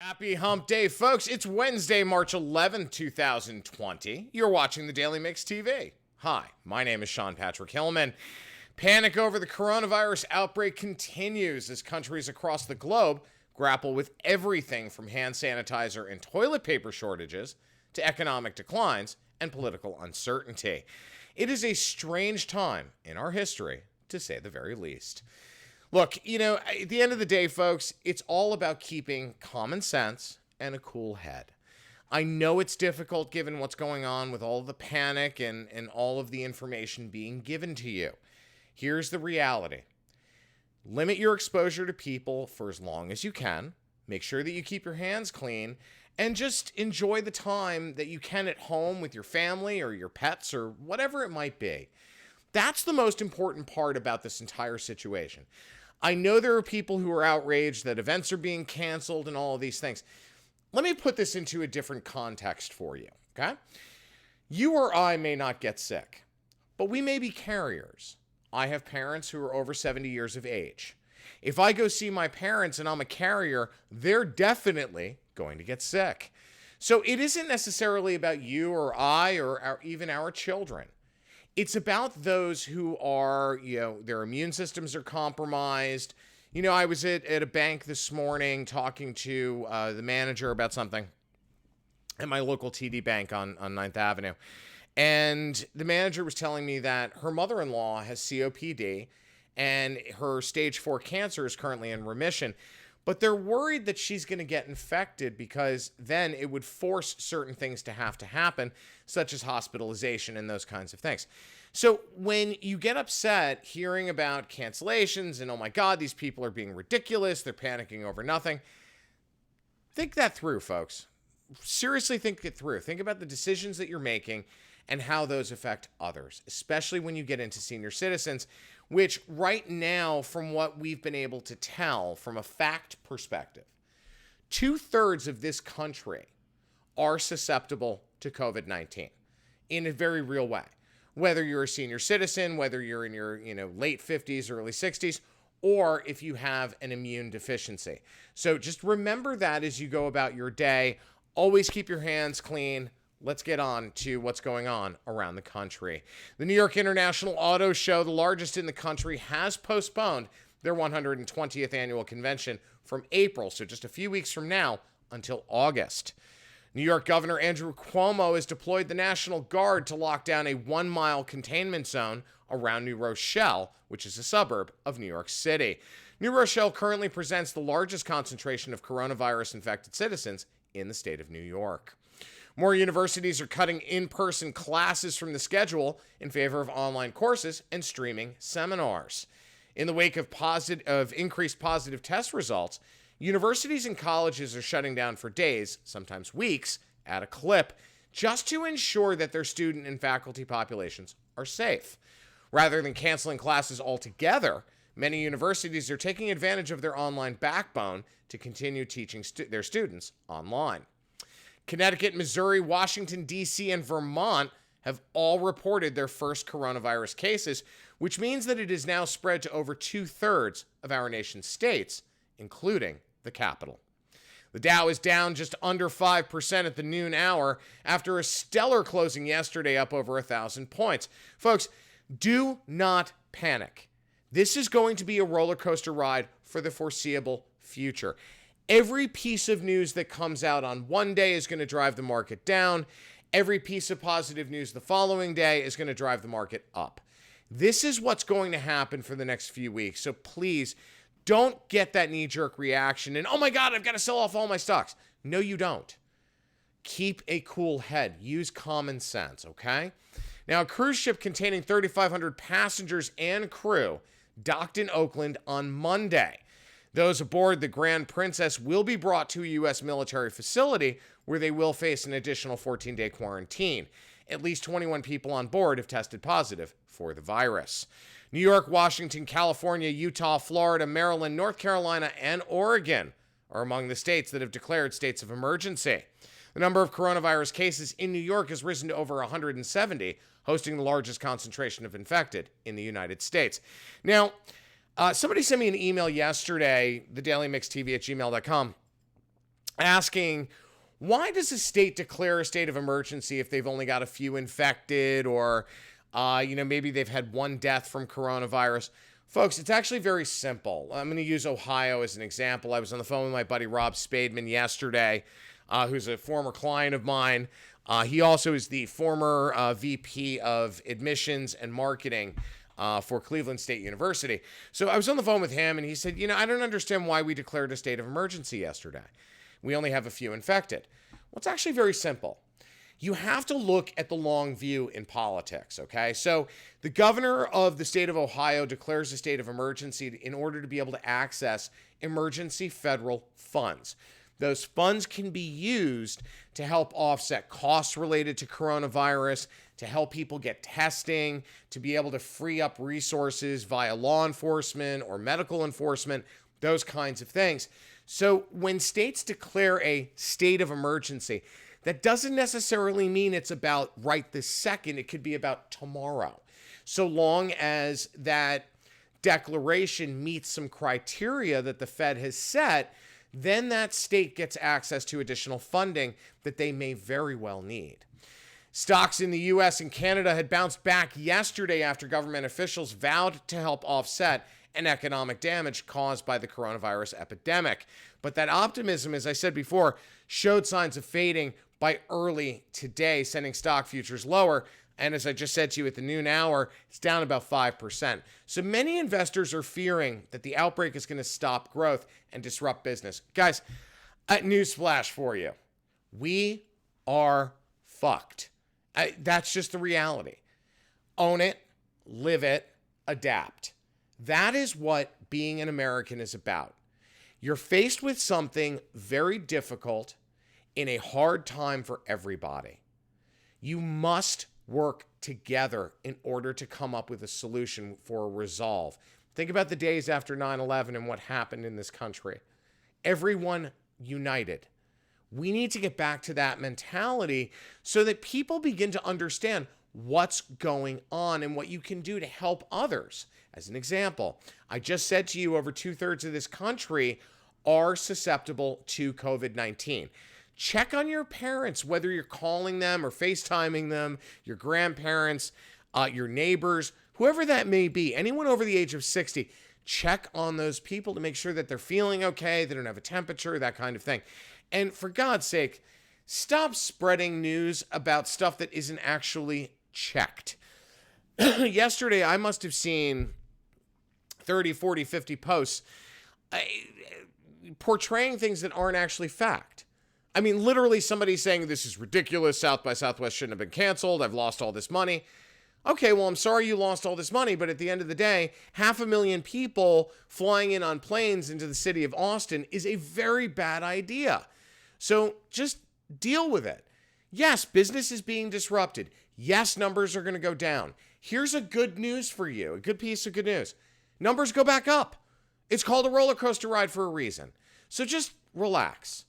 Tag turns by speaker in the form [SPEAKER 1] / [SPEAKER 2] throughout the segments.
[SPEAKER 1] Happy Hump Day, folks. It's Wednesday, March 11th, 2020. You're watching the Daily Mix TV. Hi, my name is Sean Patrick Hillman. Panic over the coronavirus outbreak continues as countries across the globe grapple with everything from hand sanitizer and toilet paper shortages to economic declines and political uncertainty. It is a strange time in our history, to say the very least. Look, at the end of the day, folks, it's all about keeping common sense and a cool head. I know it's difficult given what's going on with all the panic and all of the information being given to you. Here's the reality. Limit your exposure to people for as long as you can. Make sure that you keep your hands clean and just enjoy the time that you can at home with your family or your pets or whatever it might be. That's the most important part about this entire situation. I know there are people who are outraged that events are being canceled and all of these things. Let me put this into a different context for you, okay? You or I may not get sick, but we may be carriers. I have parents who are over 70 years of age. If I go see my parents and I'm a carrier, they're definitely going to get sick. So it isn't necessarily about you or I or even our children. It's about those who are, their immune systems are compromised. I was at a bank this morning talking to the manager about something at my local TD bank on 9th Avenue. And the manager was telling me that her mother-in-law has COPD and her stage 4 cancer is currently in remission. But they're worried that she's going to get infected because then it would force certain things to happen, such as hospitalization and those kinds of things. So when you get upset hearing about cancellations and, oh my God, these people are being ridiculous, they're panicking over nothing, think that through, folks. Seriously think it through. Think about the decisions that you're making and how those affect others, especially when you get into senior citizens, which right now, from what we've been able to tell from a fact perspective, 2/3 of this country are susceptible to COVID-19 in a very real way. Whether you're a senior citizen, whether you're in your late 50s, early 60s, or if you have an immune deficiency. So just remember that as you go about your day. Always keep your hands clean. Let's get on to what's going on around the country. The New York International Auto Show, the largest in the country, has postponed their 120th annual convention from April, so just a few weeks from now, until August. New York Governor Andrew Cuomo has deployed the National Guard to lock down a 1-mile containment zone around New Rochelle, which is a suburb of New York City. New Rochelle currently presents the largest concentration of coronavirus-infected citizens in the state of New York. More universities are cutting in-person classes from the schedule in favor of online courses and streaming seminars. In the wake of increased positive test results, universities and colleges are shutting down for days, sometimes weeks, at a clip, just to ensure that their student and faculty populations are safe. Rather than canceling classes altogether, many universities are taking advantage of their online backbone to continue teaching their students online. Connecticut, Missouri, Washington, D.C., and Vermont have all reported their first coronavirus cases, which means that it is now spread to over 2/3 of our nation's states, including the capital. The Dow is down just under 5% at the noon hour after a stellar closing yesterday, up over 1,000 points. Folks, do not panic. This is going to be a roller coaster ride for the foreseeable future. Every piece of news that comes out on one day is going to drive the market down. Every piece of positive news the following day is going to drive the market up. This is what's going to happen for the next few weeks. So please don't get that knee-jerk reaction and, oh my God, I've got to sell off all my stocks. No, you don't. Keep a cool head. Use common sense, okay? Now, a cruise ship containing 3,500 passengers and crew docked in Oakland on Monday. Those aboard the Grand Princess will be brought to a U.S. military facility where they will face an additional 14-day quarantine. At least 21 people on board have tested positive for the virus. New York, Washington, California, Utah, Florida, Maryland, North Carolina, and Oregon are among the states that have declared states of emergency. The number of coronavirus cases in New York has risen to over 170, hosting the largest concentration of infected in the United States. Now, somebody sent me an email yesterday, thedailymixtv@gmail.com, asking, why does a state declare a state of emergency if they've only got a few infected or, maybe they've had one death from coronavirus? Folks, it's actually very simple. I'm going to use Ohio as an example. I was on the phone with my buddy Rob Spademan yesterday, who's a former client of mine. He also is the former VP of admissions and marketing for Cleveland State University. So I was on the phone with him, and he said, I don't understand why we declared a state of emergency yesterday. We only have a few infected. Well, it's actually very simple. You have to look at the long view in politics, okay? So the governor of the state of Ohio declares a state of emergency in order to be able to access emergency federal funds. Those funds can be used to help offset costs related to coronavirus, to help people get testing, to be able to free up resources via law enforcement or medical enforcement, those kinds of things. So when states declare a state of emergency, that doesn't necessarily mean it's about right this second. It could be about tomorrow. So long as that declaration meets some criteria that the Fed has set, then that state gets access to additional funding that they may very well need. Stocks in the U.S. and Canada had bounced back yesterday after government officials vowed to help offset an economic damage caused by the coronavirus epidemic. But that optimism, as I said before, showed signs of fading by early today, sending stock futures lower. And as I just said to you at the noon hour, it's down about 5%. So many investors are fearing that the outbreak is going to stop growth and disrupt business. Guys, a newsflash for you. We are fucked. That's just the reality. Own it, live it, adapt. That is what being an American is about. You're faced with something very difficult in a hard time for everybody. You must work together in order to come up with a solution for a resolve. Think about the days after 9/11 and what happened in this country. Everyone united. We need to get back to that mentality so that people begin to understand what's going on and what you can do to help others. As an example, I just said to you over 2/3 of this country are susceptible to COVID-19. Check on your parents, whether you're calling them or FaceTiming them, your grandparents, your neighbors, whoever that may be, anyone over the age of 60, check on those people to make sure that they're feeling okay, they don't have a temperature, that kind of thing. And for God's sake, stop spreading news about stuff that isn't actually checked. Yesterday, I must have seen 30, 40, 50 posts portraying things that aren't actually fact. I mean, literally somebody saying this is ridiculous, South by Southwest shouldn't have been canceled, I've lost all this money. Okay, well, I'm sorry you lost all this money, but at the end of the day, 500,000 people flying in on planes into the city of Austin is a very bad idea. So just deal with it. Yes, business is being disrupted. Yes, numbers are going to go down. Here's a good news for you, a good piece of good news. Numbers go back up. It's called a roller coaster ride for a reason. So just relax.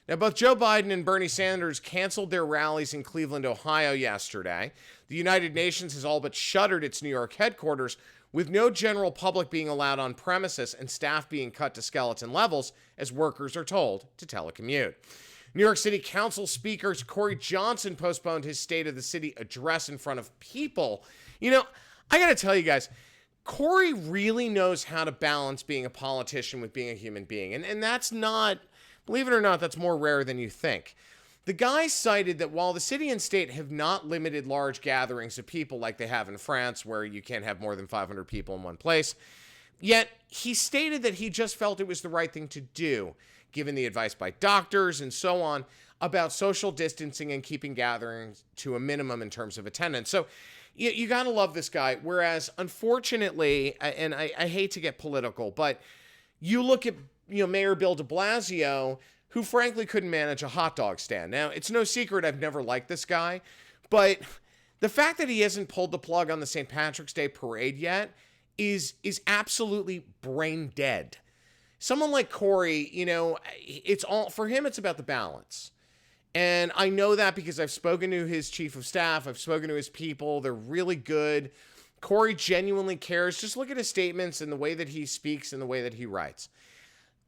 [SPEAKER 1] Now, both Joe Biden and Bernie Sanders canceled their rallies in Cleveland, Ohio yesterday. The United Nations has all but shuttered its New York headquarters, with no general public being allowed on premises and staff being cut to skeleton levels as workers are told to telecommute. New York City Council Speaker Corey Johnson postponed his State of the City address in front of people. I got to tell you guys, Corey really knows how to balance being a politician with being a human being. And that's not, believe it or not, that's more rare than you think. The guy cited that while the city and state have not limited large gatherings of people like they have in France, where you can't have more than 500 people in one place, yet he stated that he just felt it was the right thing to do, given the advice by doctors and so on about social distancing and keeping gatherings to a minimum in terms of attendance. So you got to love this guy. Whereas, unfortunately, and I hate to get political, but you look at Mayor Bill de Blasio, who frankly couldn't manage a hot dog stand. Now, it's no secret I've never liked this guy, but the fact that he hasn't pulled the plug on the St. Patrick's Day parade yet is absolutely brain dead. Someone like Corey, it's all for him. It's about the balance. And I know that because I've spoken to his chief of staff. I've spoken to his people. They're really good. Corey genuinely cares. Just look at his statements and the way that he speaks and the way that he writes.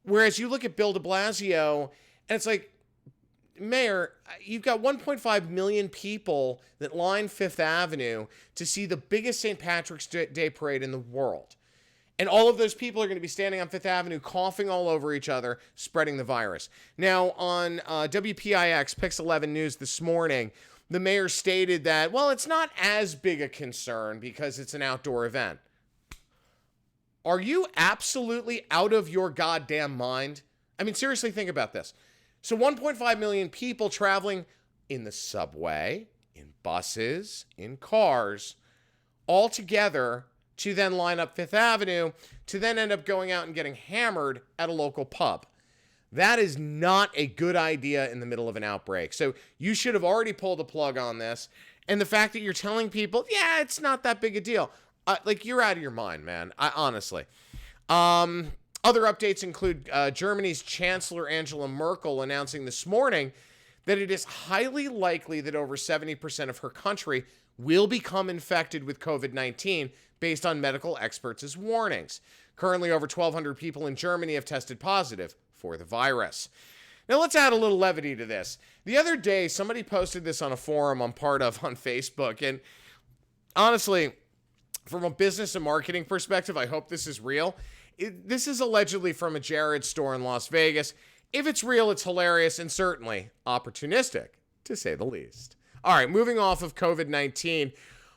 [SPEAKER 1] Whereas you look at Bill de Blasio, and it's like, Mayor, you've got 1.5 million people that line Fifth Avenue to see the biggest St. Patrick's Day parade in the world. And all of those people are going to be standing on Fifth Avenue, coughing all over each other, spreading the virus. Now, on WPIX, Pix 11 News this morning, the mayor stated that, well, it's not as big a concern because it's an outdoor event. Are you absolutely out of your goddamn mind? I mean, seriously, think about this. So 1.5 million people traveling in the subway, in buses, in cars, all together to then line up Fifth Avenue, to then end up going out and getting hammered at a local pub. That is not a good idea in the middle of an outbreak. So you should have already pulled the plug on this. And the fact that you're telling people, yeah, it's not that big a deal. You're out of your mind, man. Honestly. Other updates include Germany's Chancellor Angela Merkel announcing this morning that it is highly likely that over 70% of her country will become infected with COVID-19 based on medical experts' warnings. Currently, over 1,200 people in Germany have tested positive for the virus. Now, let's add a little levity to this. The other day, somebody posted this on a forum I'm part of on Facebook, and honestly, from a business and marketing perspective, I hope this is real. This is allegedly from a Jared store in Las Vegas. If it's real, it's hilarious and certainly opportunistic, to say the least. All right, moving off of COVID-19,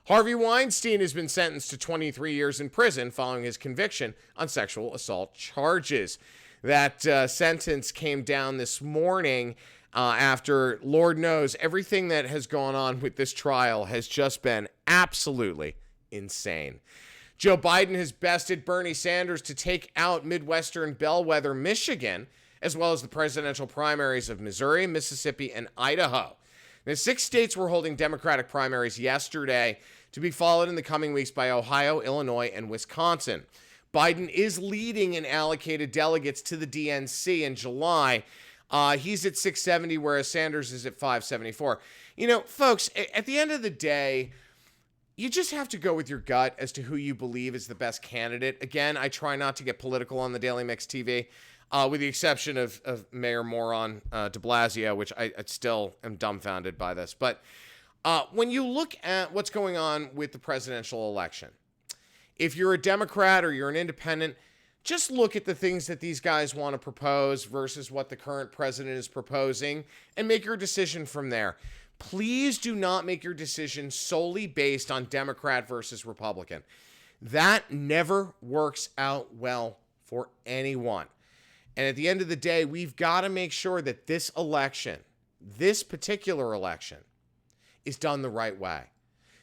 [SPEAKER 1] Harvey Weinstein has been sentenced to 23 years in prison following his conviction on sexual assault charges. That sentence came down this morning after, Lord knows, everything that has gone on with this trial has just been absolutely insane. Joe Biden has bested Bernie Sanders to take out Midwestern bellwether Michigan, as well as the presidential primaries of Missouri, Mississippi, and Idaho. Now, 6 states were holding Democratic primaries yesterday, to be followed in the coming weeks by Ohio, Illinois, and Wisconsin. Biden is leading in allocated delegates to the DNC in July. He's at 670, whereas Sanders is at 574. You know, folks, at the end of the day, you just have to go with your gut as to who you believe is the best candidate. Again, I try not to get political on the Daily Mix TV, with the exception of Mayor Moron de Blasio, which I still am dumbfounded by this. But when you look at what's going on with the presidential election, if you're a Democrat or you're an independent, just look at the things that these guys want to propose versus what the current president is proposing and make your decision from there. Please do not make your decision solely based on Democrat versus Republican. That never works out well for anyone. And at the end of the day, we've got to make sure that this election, this particular election, is done the right way.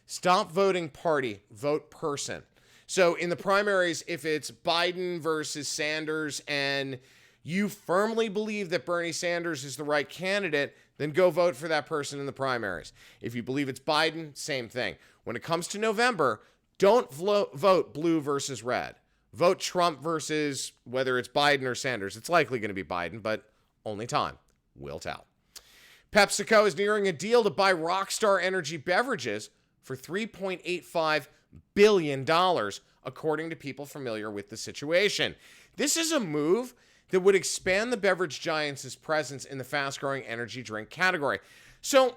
[SPEAKER 1] Stop voting party, vote person. So in the primaries, if it's Biden versus Sanders and you firmly believe that Bernie Sanders is the right candidate, then go vote for that person in the primaries. If you believe it's Biden, same thing. When it comes to November, don't vote blue versus red. Vote Trump versus whether it's Biden or Sanders. It's likely going to be Biden, but only time will tell. PepsiCo is nearing a deal to buy Rockstar Energy beverages for $3.85 billion, according to people familiar with the situation. This is a move that would expand the beverage giants' presence in the fast-growing energy drink category. So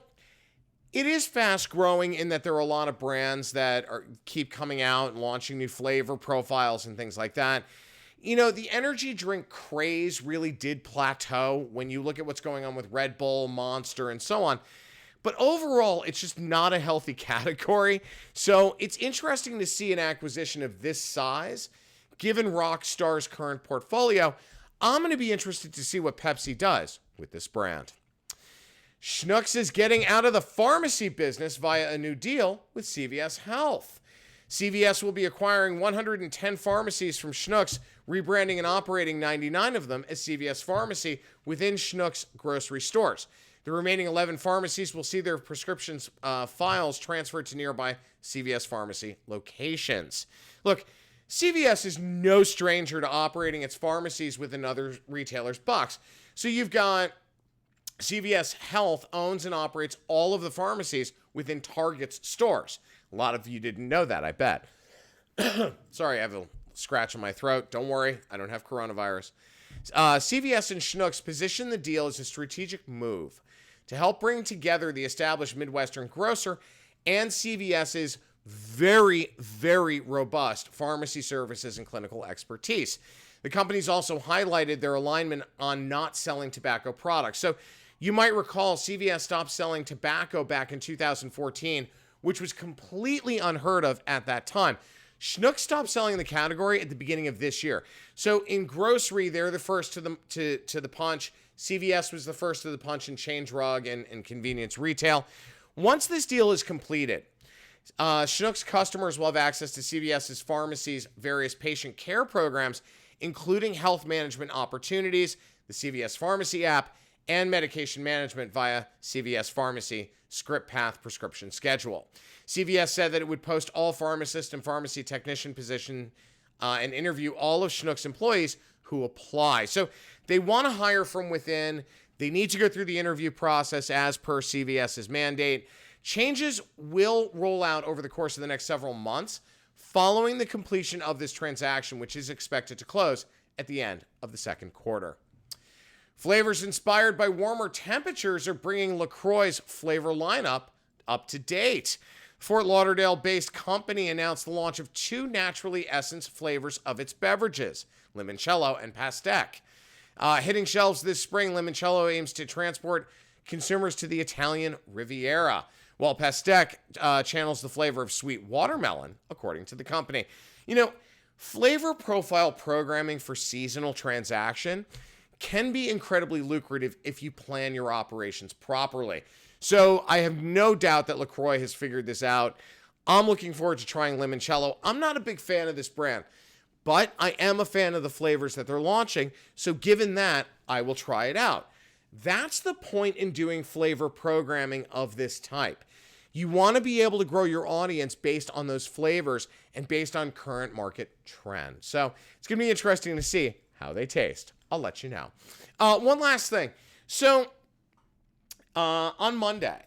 [SPEAKER 1] it is fast-growing in that there are a lot of brands that keep coming out and launching new flavor profiles and things like that. You know, the energy drink craze really did plateau when you look at what's going on with Red Bull, Monster, and so on. But overall, it's just not a healthy category. So it's interesting to see an acquisition of this size, given Rockstar's current portfolio. I'm going to be interested to see what Pepsi does with this brand. Schnucks is getting out of the pharmacy business via a new deal with CVS Health. CVS will be acquiring 110 pharmacies from Schnucks, rebranding and operating 99 of them as CVS Pharmacy within Schnucks grocery stores. The remaining 11 pharmacies will see their prescriptions files transferred to nearby CVS Pharmacy locations. Look, CVS is no stranger to operating its pharmacies with another retailer's box. So you've got CVS Health owns and operates all of the pharmacies within Target's stores. A lot of you didn't know that, I bet. Sorry, I have a scratch in my throat. Don't worry, I don't have coronavirus. CVS and Schnucks position the deal as a strategic move to help bring together the established Midwestern grocer and CVS's very, very robust pharmacy services and clinical expertise. The companies also highlighted their alignment on not selling tobacco products. So you might recall CVS stopped selling tobacco back in 2014, which was completely unheard of at that time. Schnucks stopped selling the category at the beginning of this year. So in grocery, they're the first to the punch. CVS was the first to the punch in chain drug and convenience retail. Once this deal is completed, Schnucks customers will have access to CVS's pharmacy's various patient care programs, including health management opportunities, the CVS Pharmacy app, and medication management via CVS Pharmacy Script Path Prescription Schedule. CVS said that it would post all pharmacist and pharmacy technician position and interview all of Schnucks employees who apply. So they want to hire from within. They need to go through the interview process as per CVS's mandate. Changes will roll out over the course of the next several months following the completion of this transaction, which is expected to close at the end of the second quarter. Flavors inspired by warmer temperatures are bringing LaCroix's flavor lineup up to date. Fort Lauderdale-based company announced the launch of 2 naturally essenced flavors of its beverages, limoncello and pastèque. Hitting shelves this spring, limoncello aims to transport consumers to the Italian Riviera, while pastèque channels the flavor of sweet watermelon, according to the company. You know, flavor profile programming for seasonal transaction can be incredibly lucrative if you plan your operations properly. So I have no doubt that LaCroix has figured this out. I'm looking forward to trying limoncello. I'm not a big fan of this brand, but I am a fan of the flavors that they're launching. So given that, I will try it out. That's the point in doing flavor programming of this type. You want to be able to grow your audience based on those flavors and based on current market trends. So it's going to be interesting to see how they taste. I'll let you know. One last thing. So on Monday,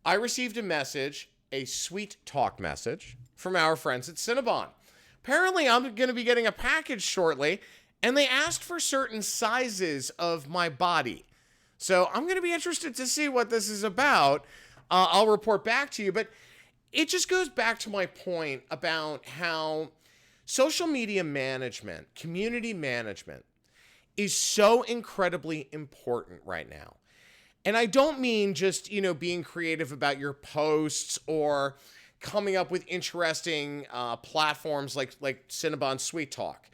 [SPEAKER 1] I received a message, a sweet talk message from our friends at Cinnabon. Apparently, I'm going to be getting a package shortly, and they asked for certain sizes of my body. So I'm going to be interested to see what this is about. I'll report back to you, but it just goes back to my point about how social media management, community management, is so incredibly important right now. And I don't mean just, being creative about your posts or coming up with interesting platforms like Cinnabon Sweet Talk.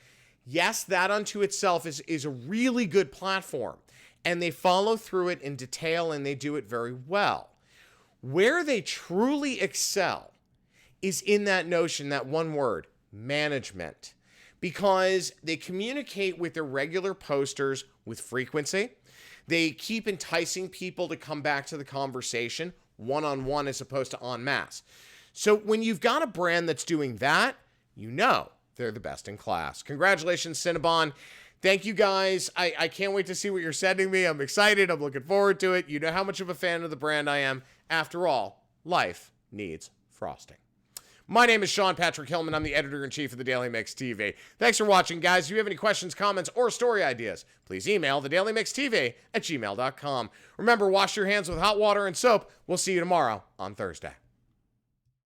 [SPEAKER 1] Yes, that unto itself is a really good platform, and they follow through it in detail, and they do it very well. Where they truly excel is in that notion, that one word, management. Because they communicate with their regular posters with frequency. They keep enticing people to come back to the conversation one-on-one as opposed to en masse. So when you've got a brand that's doing that, they're the best in class. Congratulations, Cinnabon. Thank you, guys. I can't wait to see what you're sending me. I'm excited. I'm looking forward to it. You know how much of a fan of the brand I am. After all, life needs frosting. My name is Sean Patrick Hillman. I'm the editor-in-chief of the Daily Mix TV. Thanks for watching, guys. If you have any questions, comments, or story ideas, please email thedailymixtv@gmail.com. Remember, wash your hands with hot water and soap. We'll see you tomorrow on Thursday.